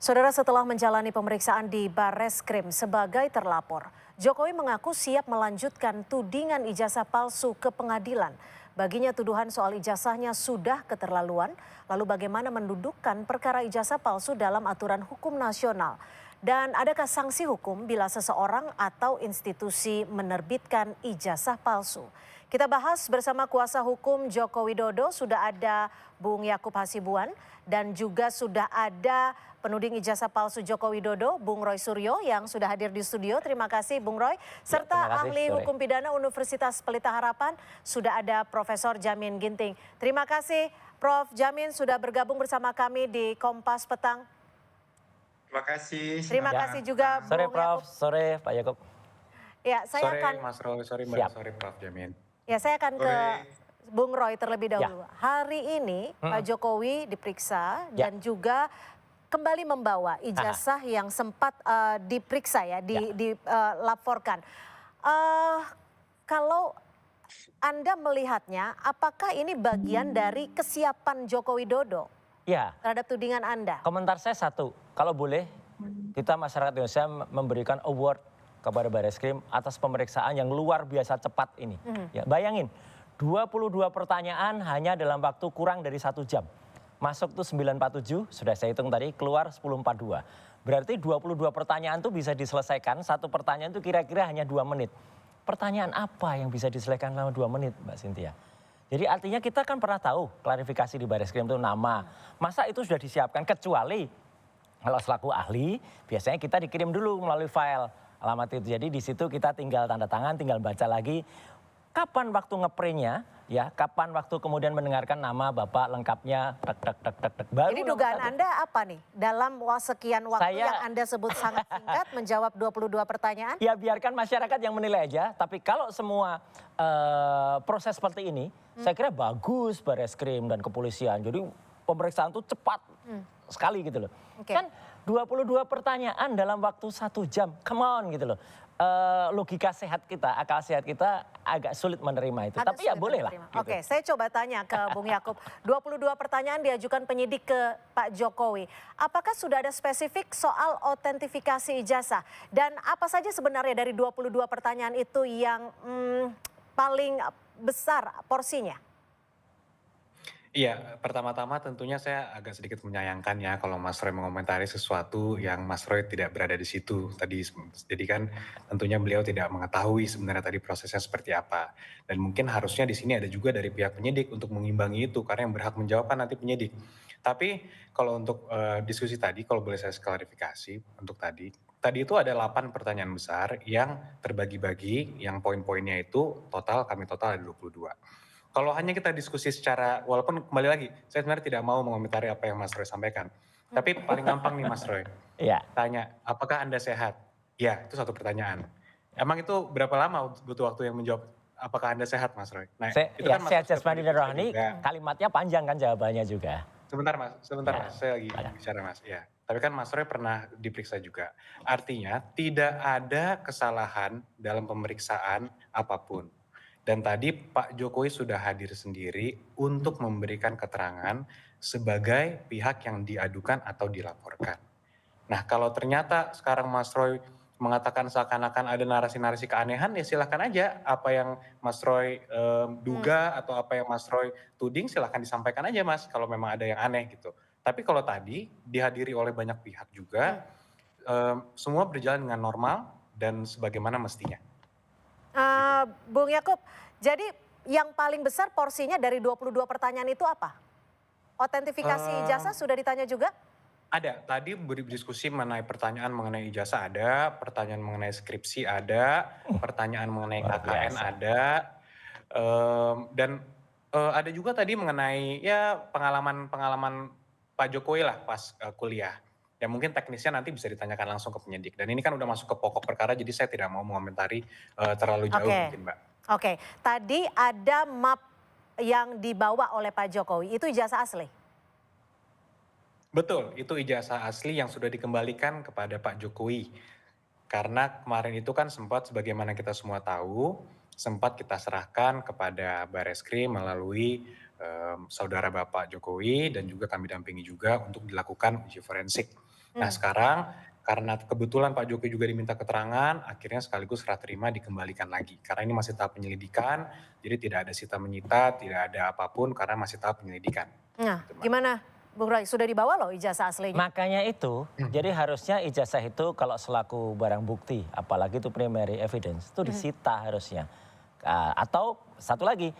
Saudara, setelah menjalani pemeriksaan di Barreskrim sebagai terlapor, Jokowi mengaku siap melanjutkan tudingan ijazah palsu ke pengadilan. Baginya tuduhan soal ijazahnya sudah keterlaluan, lalu bagaimana mendudukkan perkara ijazah palsu dalam aturan hukum nasional? Dan adakah sanksi hukum bila seseorang atau institusi menerbitkan ijazah palsu? Kita bahas bersama kuasa hukum Joko Widodo, sudah ada Bung Yakub Hasibuan dan juga sudah ada penuding ijazah palsu Joko Widodo, Bung Roy Suryo yang sudah hadir di studio. Terima kasih Bung Roy. Serta ahli hukum pidana Universitas Pelita Harapan sudah ada Profesor Jamin Ginting. Terima kasih Prof. Jamin sudah bergabung bersama kami di Kompas Petang. Terima kasih. Terima kasih juga Sore Bung Prof, Yakub. sore Pak Yakub. Ya, saya Sore akan Mas Roy, sore Mbak, sore Prof. Jamin. Ya, saya akan ke Sore. Bung Roy terlebih dahulu. Hari ini Pak Jokowi diperiksa dan juga kembali membawa ijazah yang sempat diperiksa ya, dilaporkan. Kalau Anda melihatnya, apakah ini bagian dari kesiapan Joko Widodo Ya, terhadap tudingan Anda? komentar saya satu, kalau boleh kita masyarakat Indonesia memberikan award kepada Barreskrim atas pemeriksaan yang luar biasa cepat ini. Ya, bayangin, 22 pertanyaan hanya dalam waktu kurang dari 1 jam. Masuk tuh 9.47, sudah saya hitung tadi, keluar 10.42. Berarti 22 pertanyaan tuh bisa diselesaikan, satu pertanyaan tuh kira-kira hanya 2 menit. Pertanyaan apa yang bisa diselesaikan selama 2 menit, Mbak Cynthia? Jadi artinya kita kan pernah tahu klarifikasi di Barreskrim itu nama. Masa itu sudah disiapkan, kecuali kalau selaku ahli biasanya kita dikirim dulu melalui file alamat itu. Jadi di situ kita tinggal tanda tangan, tinggal baca lagi. Kapan waktu ngeprintnya, ya, kapan waktu kemudian mendengarkan nama Bapak lengkapnya, baru. Jadi dugaan Anda apa nih? Dalam sekian waktu yang Anda sebut sangat singkat menjawab 22 pertanyaan? Ya biarkan masyarakat yang menilai aja, tapi kalau semua proses seperti ini, saya kira bagus Barreskrim dan kepolisian. Jadi pemeriksaan itu cepat sekali gitu loh. Kan 22 pertanyaan dalam waktu 1 jam, come on gitu loh. Logika sehat kita, akal sehat kita agak sulit menerima itu. Tapi ya boleh lah. Gitu. Oke, saya coba tanya ke Bung Yakub. 22 pertanyaan diajukan penyidik ke Pak Jokowi. Apakah sudah ada spesifik soal autentifikasi ijazah? Dan apa saja sebenarnya dari 22 pertanyaan itu yang paling besar porsinya? Iya, pertama-tama tentunya saya agak sedikit menyayangkan ya kalau Mas Roy mengomentari sesuatu yang Mas Roy tidak berada di situ tadi. Jadi kan tentunya beliau tidak mengetahui sebenarnya tadi prosesnya seperti apa. Dan mungkin harusnya di sini ada juga dari pihak penyidik untuk mengimbangi itu karena yang berhak menjawab kan nanti penyidik. Tapi kalau untuk diskusi tadi, kalau boleh saya klarifikasi untuk tadi itu ada 8 pertanyaan besar yang terbagi-bagi, yang poin-poinnya itu kami total ada 22. Kalau hanya kita diskusi secara, walaupun kembali lagi, saya sebenarnya tidak mau mengomentari apa yang Mas Roy sampaikan. Tapi paling gampang nih Mas Roy, tanya, apakah Anda sehat? Ya, itu satu pertanyaan. Emang itu berapa lama butuh waktu yang menjawab, apakah Anda sehat Mas Roy? Nah, itu kan sehat jasmani dan rohani, kalimatnya panjang kan jawabannya juga. Sebentar Mas, saya lagi bicara Mas. Ya, tapi kan Mas Roy pernah diperiksa juga. Artinya tidak ada kesalahan dalam pemeriksaan apapun. Dan tadi Pak Jokowi sudah hadir sendiri untuk memberikan keterangan sebagai pihak yang diadukan atau dilaporkan. Nah, kalau ternyata sekarang Mas Roy mengatakan seakan-akan ada narasi-narasi keanehan, ya silahkan aja apa yang Mas Roy duga atau apa yang Mas Roy tuding silahkan disampaikan aja Mas, kalau memang ada yang aneh gitu. Tapi kalau tadi dihadiri oleh banyak pihak juga, semua berjalan dengan normal dan sebagaimana mestinya. Bung Yakub, jadi yang paling besar porsinya dari 22 pertanyaan itu apa? Autentifikasi ijazah sudah ditanya juga? Ada, tadi berdiskusi mengenai pertanyaan mengenai ijazah ada, pertanyaan mengenai skripsi ada, pertanyaan mengenai KKN ada, dan ada juga tadi mengenai ya pengalaman Pak Jokowi lah pas kuliah. Ya mungkin teknisnya nanti bisa ditanyakan langsung ke penyidik. Dan ini kan udah masuk ke pokok perkara, jadi saya tidak mau mengomentari terlalu jauh mungkin Mbak. Oke, tadi ada map yang dibawa oleh Pak Jokowi, itu ijazah asli? Betul, itu ijazah asli yang sudah dikembalikan kepada Pak Jokowi. Karena kemarin itu kan sempat sebagaimana kita semua tahu, sempat kita serahkan kepada Barreskrim melalui saudara Bapak Jokowi dan juga kami dampingi juga untuk dilakukan uji forensik. Nah sekarang karena kebetulan Pak Jokowi juga diminta keterangan, akhirnya sekaligus serah terima dikembalikan lagi. Karena ini masih tahap penyelidikan, jadi tidak ada sita menyita, tidak ada apapun karena masih tahap penyelidikan. Nah, Gitu, Mbak. gimana Bung Roy? Sudah dibawa loh ijazah aslinya. Makanya itu, jadi harusnya ijazah itu kalau selaku barang bukti, apalagi itu primary evidence, itu disita harusnya. Atau satu lagi,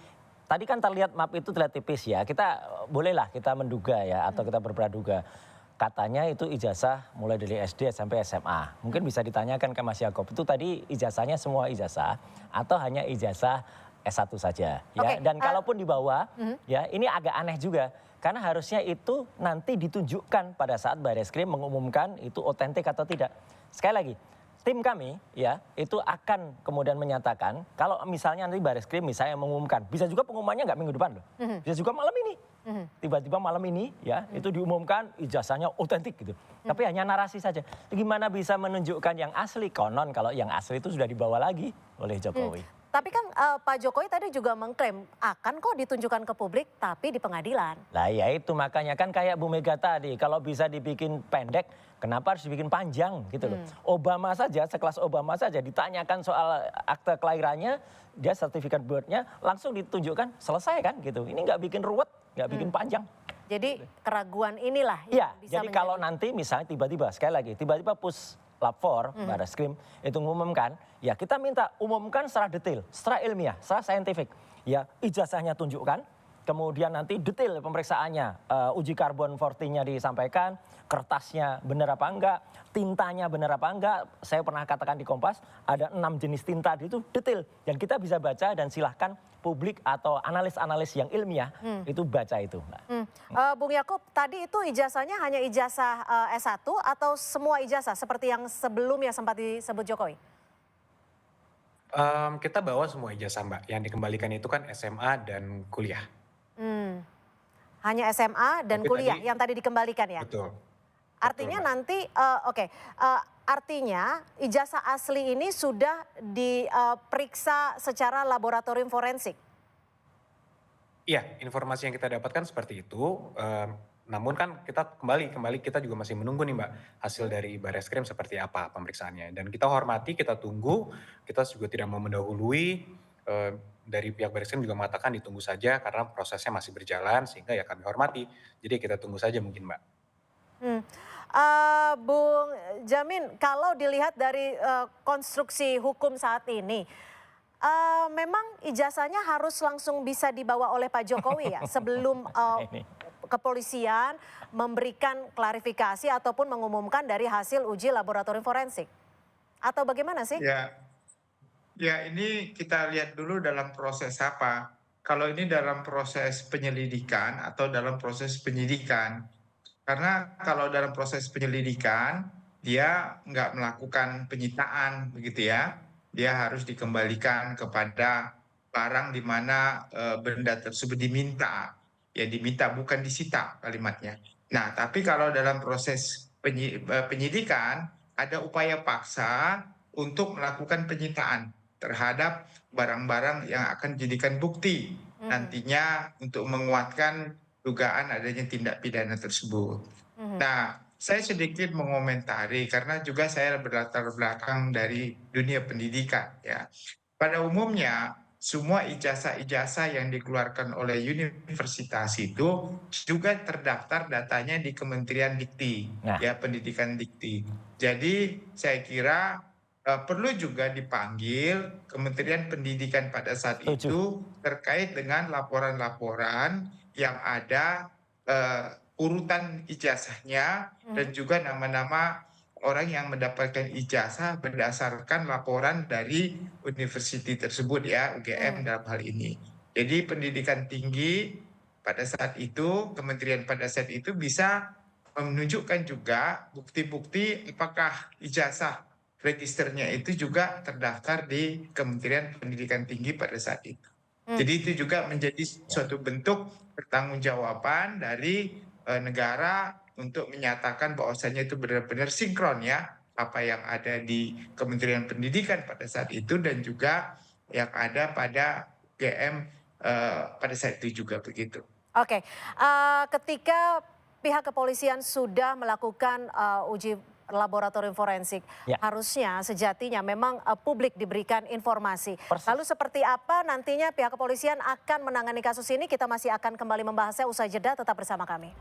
tadi kan terlihat map itu terlihat tipis ya, kita bolehlah kita menduga ya, atau kita berpraduga. Katanya itu ijazah mulai dari SD sampai SMA. Mungkin bisa ditanyakan ke Mas Yakob, itu tadi ijazahnya semua ijazah atau hanya ijazah S1 saja ya. Oke, Dan kalaupun dibawa ya ini agak aneh juga. Karena harusnya itu nanti ditunjukkan pada saat Bareskrim mengumumkan itu otentik atau tidak. Sekali lagi, tim kami ya itu akan kemudian menyatakan kalau misalnya nanti Bareskrim misalnya mengumumkan, bisa juga pengumumannya nggak minggu depan loh, bisa juga malam ini. Tiba-tiba malam ini ya itu diumumkan ijazahnya otentik gitu. Tapi hanya narasi saja. Gimana bisa menunjukkan yang asli? Konon kalau yang asli itu sudah dibawa lagi oleh Jokowi. Tapi kan Pak Jokowi tadi juga mengklaim akan kok ditunjukkan ke publik tapi di pengadilan. Lah ya itu makanya kan kayak Bu Mega tadi, kalau bisa dibikin pendek, kenapa harus dibikin panjang gitu loh. Obama saja, sekelas Obama saja ditanyakan soal akte kelahirannya, dia sertifikat birth-nya langsung ditunjukkan, selesai kan gitu. Ini nggak bikin ruwet, nggak bikin panjang. Jadi keraguan inilah Iya, yang bisa jadi kalau nanti misalnya tiba-tiba, sekali lagi, tiba-tiba Lab 4, Bareskrim itu mengumumkan, ya kita minta umumkan secara detail, secara ilmiah, secara saintifik. Ya ijazahnya tunjukkan, kemudian nanti detail pemeriksaannya, uji karbon 14-nya disampaikan, kertasnya benar apa enggak, tintanya benar apa enggak. Saya pernah katakan di Kompas, ada 6 jenis tinta itu detail. Dan kita bisa baca dan silahkan publik atau analis-analis yang ilmiah itu baca itu. Bung Yakob, tadi itu ijazahnya hanya ijazah S1 atau semua ijazah seperti yang sebelumnya sempat disebut Jokowi? Kita bawa semua ijazah Mbak, yang dikembalikan itu kan SMA dan kuliah. Hanya SMA dan Tapi kuliah tadi- yang tadi dikembalikan ya? Betul. Artinya Mbak. nanti, artinya ijazah asli ini sudah diperiksa secara laboratorium forensik? Iya, informasi yang kita dapatkan seperti itu. Namun kan kita kembali kita juga masih menunggu nih Mbak, hasil dari Bareskrim seperti apa pemeriksaannya. Dan kita hormati, kita tunggu, kita juga tidak mau mendahului. Dari pihak Bareskrim juga mengatakan ditunggu saja karena prosesnya masih berjalan sehingga ya kami hormati. Jadi kita tunggu saja mungkin Mbak. Bung Jamin, kalau dilihat dari konstruksi hukum saat ini, memang ijazahnya harus langsung bisa dibawa oleh Pak Jokowi ya sebelum kepolisian memberikan klarifikasi ataupun mengumumkan dari hasil uji laboratorium forensik. Atau bagaimana sih? Ya ini kita lihat dulu dalam proses apa. Kalau ini dalam proses penyelidikan atau dalam proses penyidikan. Karena kalau dalam proses penyelidikan, dia nggak melakukan penyitaan, begitu ya. Dia harus dikembalikan kepada barang di mana benda tersebut diminta. Ya diminta, bukan disita kalimatnya. Nah, tapi kalau dalam proses penyidikan, ada upaya paksa untuk melakukan penyitaan terhadap barang-barang yang akan dijadikan bukti nantinya untuk menguatkan dugaan adanya tindak pidana tersebut. Nah, saya sedikit mengomentari karena juga saya berlatar belakang dari dunia pendidikan ya. Pada umumnya semua ijazah-ijazah yang dikeluarkan oleh universitas itu juga terdaftar datanya di Kementerian Dikti, ya Pendidikan Dikti. Jadi saya kira perlu juga dipanggil Kementerian Pendidikan pada saat itu terkait dengan laporan-laporan yang ada urutan ijazahnya dan juga nama-nama orang yang mendapatkan ijazah berdasarkan laporan dari universiti tersebut ya, UGM dalam hal ini. Jadi pendidikan tinggi pada saat itu, kementerian pada saat itu bisa menunjukkan juga bukti-bukti apakah ijazah registernya itu juga terdaftar di Kementerian Pendidikan Tinggi pada saat itu. Jadi itu juga menjadi suatu bentuk pertanggungjawaban dari negara untuk menyatakan bahwasanya itu benar-benar sinkron ya apa yang ada di Kementerian Pendidikan pada saat itu dan juga yang ada pada UGM pada saat itu juga begitu. Oke, ketika pihak kepolisian sudah melakukan uji laboratorium forensik. Ya. Harusnya sejatinya memang publik diberikan informasi. Persis. Lalu seperti apa nantinya pihak kepolisian akan menangani kasus ini? Kita masih akan kembali membahasnya usai jeda, tetap bersama kami.